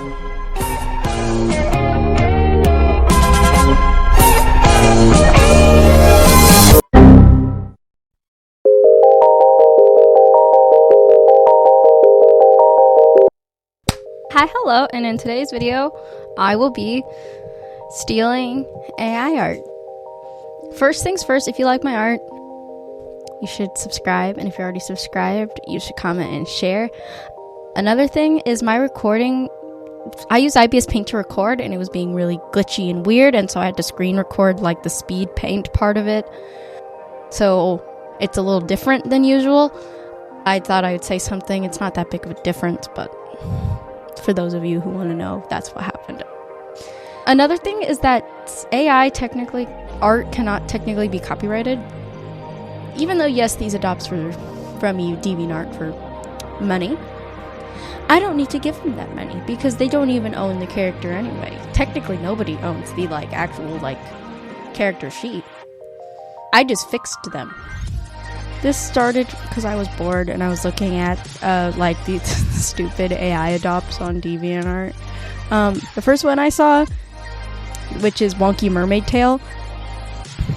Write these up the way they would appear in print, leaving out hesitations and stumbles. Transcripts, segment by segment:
Hi, hello, and in today's video, I will be stealing AI art. First things first, if you like my art, you should subscribe, and if you're already subscribed, you should comment and share. Another thing is my recording. I use IBS Paint to record, and it was being really glitchy and weird, and so I had to screen record like the speed paint part of it. So it's a little different than usual. I thought I would say something. It's not that big of a difference, but for those of you who want to know, that's what happened. Another thing is that art cannot technically be copyrighted. Even though, yes, these adopts from you DeviantArt for money, I don't need to give them that money because they don't even own the character anyway. Technically, nobody owns the actual character sheet. I just fixed them. This started because I was bored and I was looking at these stupid AI adopts on DeviantArt. The first one I saw, which is Wonky Mermaid Tail,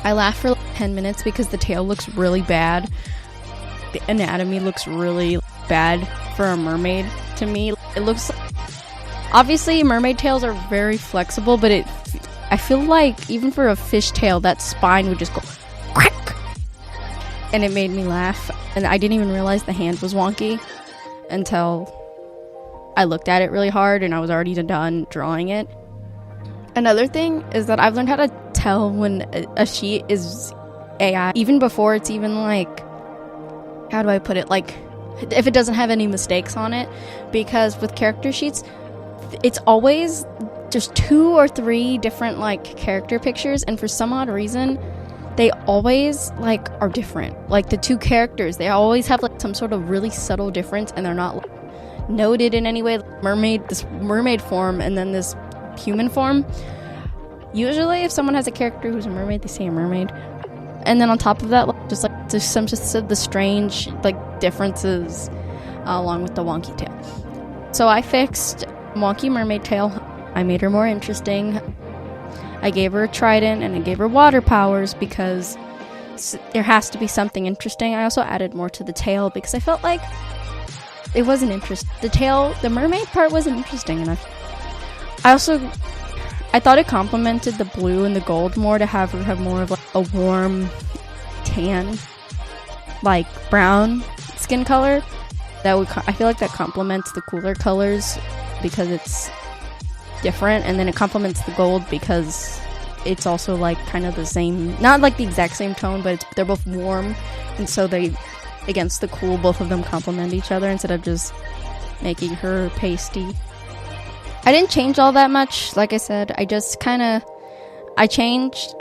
I laughed for 10 minutes because the tail looks really bad. The anatomy looks really bad for a mermaid to me. It looks obviously mermaid tails are very flexible, but I feel like even for a fish tail, that spine would just go crack. And it made me laugh, and I didn't even realize the hand was wonky until I looked at it really hard and I was already done drawing it. Another thing is that I've learned how to tell when a sheet is AI, even before it's even how do I put it, if it doesn't have any mistakes on it, because with character sheets, it's always just 2 or 3 different character pictures, and for some odd reason, they always are different. The 2 characters, they always have some sort of really subtle difference, and they're not noted in any way. This mermaid form and then this human form. Usually if someone has a character who's a mermaid, they say a mermaid, and then on top of that just some of the strange differences along with the wonky tail. So I fixed Wonky Mermaid Tail. I made her more interesting. I gave her a trident and I gave her water powers because there has to be something interesting. I also added more to the tail because I felt like it wasn't interesting. The mermaid part wasn't interesting enough. I thought it complemented the blue and the gold more to have her have more of a warm tan, brown skin color. I feel like that complements the cooler colors because it's different, and then it complements the gold because it's also kind of the same, not the exact same tone, but they're both warm, and so they, against the cool, both of them complement each other instead of just making her pasty. I didn't change all that much. Like I said, I just I changed.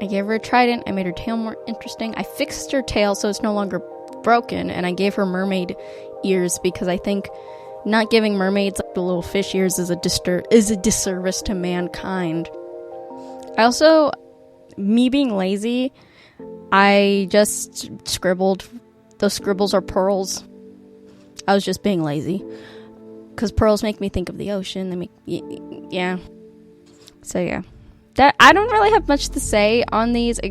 I gave her a trident. I made her tail more interesting. I fixed her tail so it's no longer broken, and I gave her mermaid ears because I think not giving mermaids the little fish ears is a disservice to mankind. I also, me being lazy, I just scribbled. Those scribbles are pearls. I was just being lazy because pearls make me think of the ocean. They make So yeah, that I don't really have much to say on these.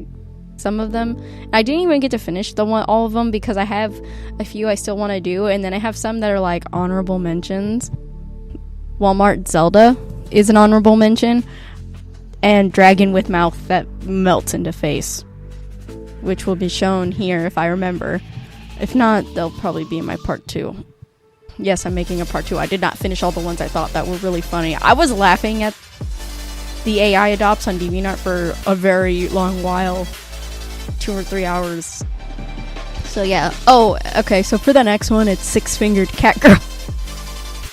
Some of them, I didn't even get to finish all of them because I have a few I still want to do, and then I have some that are honorable mentions. Walmart Zelda is an honorable mention, and Dragon with Mouth that melts into face, which will be shown here if I remember. If not, they'll probably be in my part 2. Yes, I'm making a part 2. I did not finish all the ones I thought that were really funny. I was laughing at the AI adopts on DeviantArt for a very long while. 2 or 3 hours. So yeah. Oh, okay, so for the next one, it's Six-Fingered Cat Girl.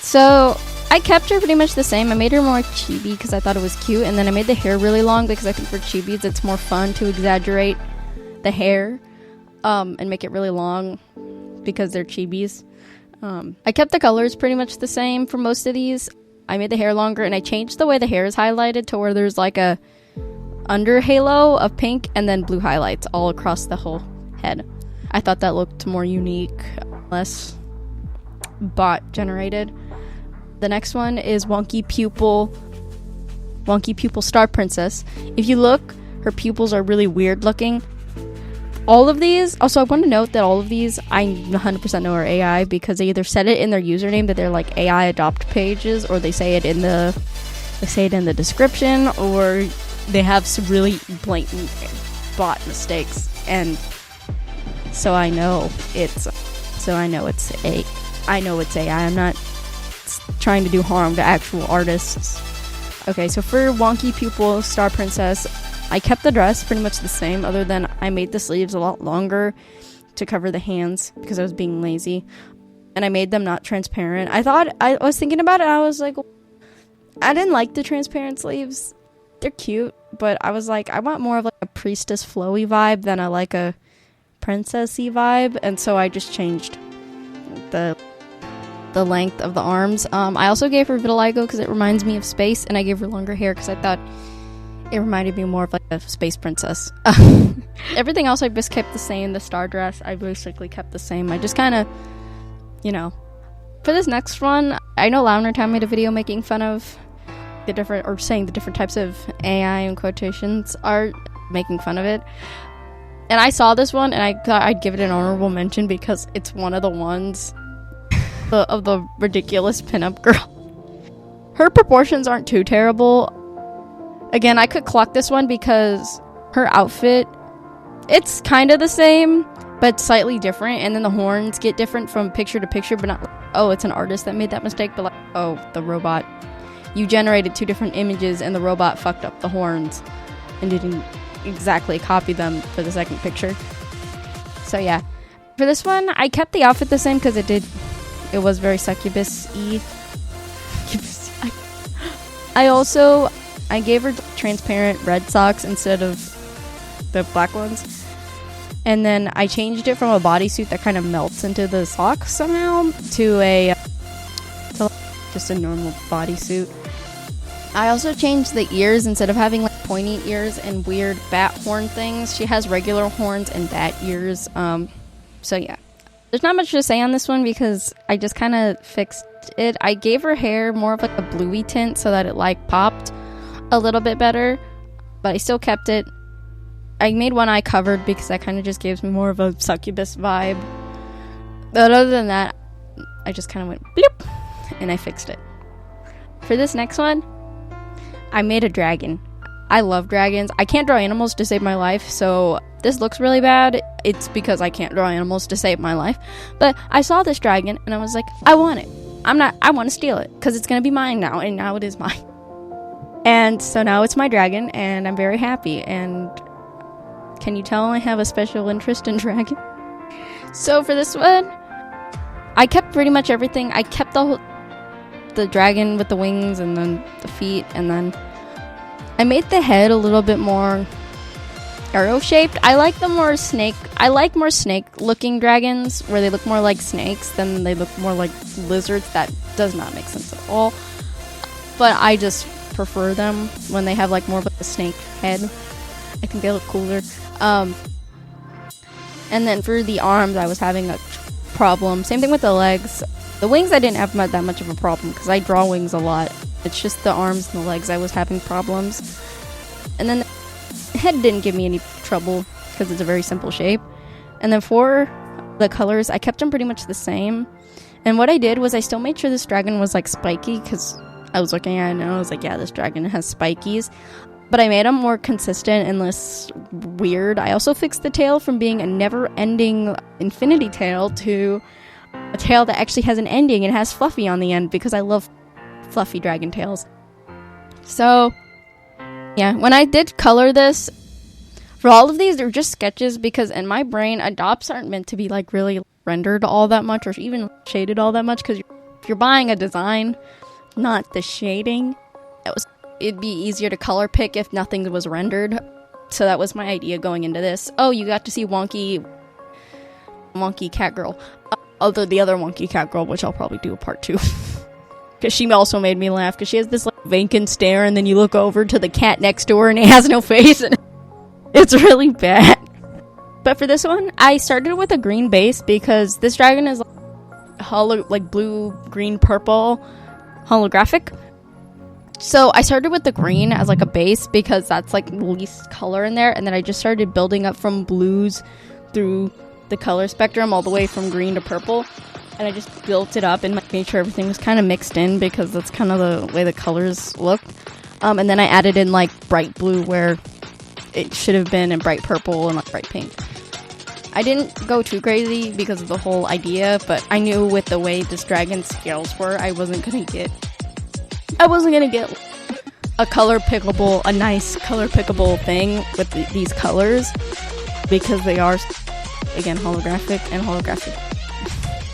So I kept her pretty much the same. I made her more chibi because I thought it was cute, and then I made the hair really long because I think for chibis it's more fun to exaggerate the hair and make it really long because they're chibis. I kept the colors pretty much the same for most of these. I made the hair longer, and I changed the way the hair is highlighted to where there's a under halo of pink and then blue highlights all across the whole head. I thought that looked more unique, less bot generated. The next one is Wonky Pupil Star Princess. If you look, her pupils are really weird looking. All of these, also I want to note that all of these I 100% know are AI because they either said it in their username that they're like AI adopt pages, or they say it in the description, or they have some really blatant bot mistakes, and so I know it's AI. I'm not trying to do harm to actual artists. Okay, so for Wonky Pupil Star Princess, I kept the dress pretty much the same, other than I made the sleeves a lot longer to cover the hands because I was being lazy, and I made them not transparent. I was thinking about it, I was like, I didn't like the transparent sleeves. They're cute, but I was like, I want more of like a priestess flowy vibe than a princessy vibe, and so I just changed the length of the arms. I also gave her vitiligo because it reminds me of space, and I gave her longer hair because I thought it reminded me more of like a space princess. Everything else I just kept the same. The star dress I basically kept the same. I just kind of, for this next one, I know Launer Town made a video making fun of saying the different types of AI in quotations are making fun of it. And I saw this one and I thought I'd give it an honorable mention because it's one of the ones of the ridiculous pinup girl. Her proportions aren't too terrible. Again, I could clock this one because her outfit, it's kind of the same, but slightly different. And then the horns get different from picture to picture, but not like, oh, it's an artist that made that mistake, but like, oh, the robot. You generated two different images and the robot fucked up the horns and didn't exactly copy them for the second picture. So yeah. For this one, I kept the outfit the same because it was very succubus-y. I gave her transparent red socks instead of the black ones. And then I changed it from a bodysuit that kind of melts into the socks somehow to just a normal bodysuit. I also changed the ears. Instead of having like pointy ears and weird bat horn things, she has regular horns and bat ears. So yeah. There's not much to say on this one because I just kind of fixed it. I gave her hair more of like a bluey tint so that it like popped a little bit better, but I still kept it. I made one eye covered because that kind of just gives me more of a succubus vibe. But other than that, I just kind of went bloop and I fixed it. For this next one, I made a dragon. I love dragons. I can't draw animals to save my life, so this looks really bad. It's because I can't draw animals to save my life. But I saw this dragon and I was like, I want it. I want to steal it because it's going to be mine now, and now it is mine. And so now it's my dragon and I'm very happy. And can you tell I have a special interest in dragon? So for this one, I kept pretty much everything. I kept the dragon with the wings and then the feet, and then I made the head a little bit more arrow shaped. I like more snake looking dragons where they look more like snakes than they look more like lizards. That does not make sense at all. But I just prefer them when they have like more of a snake head. I think they look cooler. And then for the arms, I was having a problem. Same thing with the legs. The wings, I didn't have that much of a problem because I draw wings a lot. It's just the arms and the legs I was having problems. And then the head didn't give me any trouble because it's a very simple shape. And then for the colors, I kept them pretty much the same. And what I did was I still made sure this dragon was like spiky because I was looking at it and I was like, yeah, this dragon has spikies. But I made them more consistent and less weird. I also fixed the tail from being a never-ending infinity tail to a tail that actually has an ending and has fluffy on the end because I love fluffy dragon tails. So, yeah, when I did color this, for all of these, they're just sketches because in my brain, adopts aren't meant to be like really rendered all that much or even shaded all that much because if you're buying a design, not the shading, it'd be easier to color pick if nothing was rendered. So that was my idea going into this. Oh, you got to see Wonky Cat Girl. Although the other Wonky Cat Girl, which I'll probably do a part 2. Because she also made me laugh because she has this like vacant stare and then you look over to the cat next to her and it has no face and it's really bad. But for this one, I started with a green base because this dragon is like hollow, like blue, green, purple. holographic. So I started with the green as like a base because that's like least color in there, and then I just started building up from blues through the color spectrum all the way from green to purple, and I just built it up and made sure everything was kind of mixed in because that's kind of the way the colors look. And then I added in like bright blue where it should have been, and bright purple and like bright pink. I didn't go too crazy because of the whole idea, but I knew with the way this dragon's scales were, I wasn't gonna get a nice color pickable thing with these colors, because they are, again, holographic.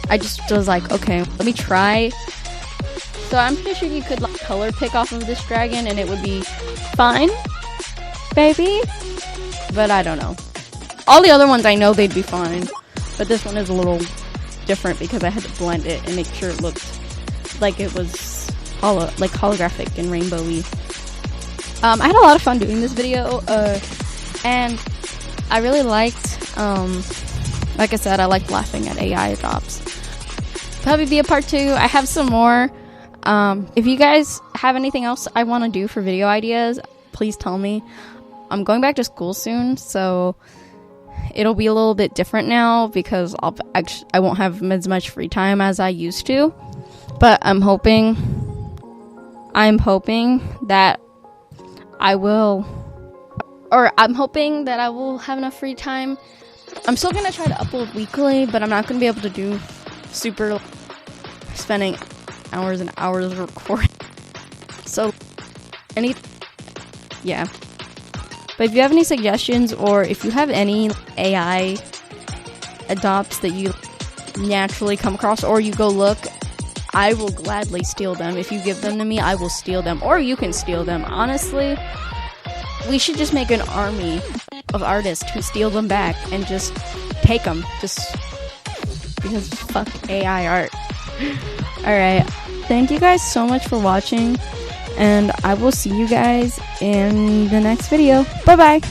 I just was like, okay, let me try. So I'm pretty sure you could like color pick off of this dragon and it would be fine, baby. But I don't know. All the other ones I know they'd be fine, but this one is a little different because I had to blend it and make sure it looked like it was holographic and rainbowy. I had a lot of fun doing this video, and I really liked, like I said, I liked laughing at AI adopts. Probably be a part 2. I have some more. If you guys have anything else I want to do for video ideas, please tell me. I'm going back to school soon, so it'll be a little bit different now because I won't have as much free time as I used to. But I'm hoping that I will have enough free time. I'm still gonna try to upload weekly, but I'm not gonna be able to do super spending hours and hours recording. So yeah. But if you have any suggestions, or if you have any AI adopts that you naturally come across, or you go look, I will gladly steal them. If you give them to me, I will steal them. Or you can steal them. Honestly, we should just make an army of artists who steal them back and just take them. Just because fuck AI art. Alright. Thank you guys so much for watching. And I will see you guys in the next video. Bye-bye.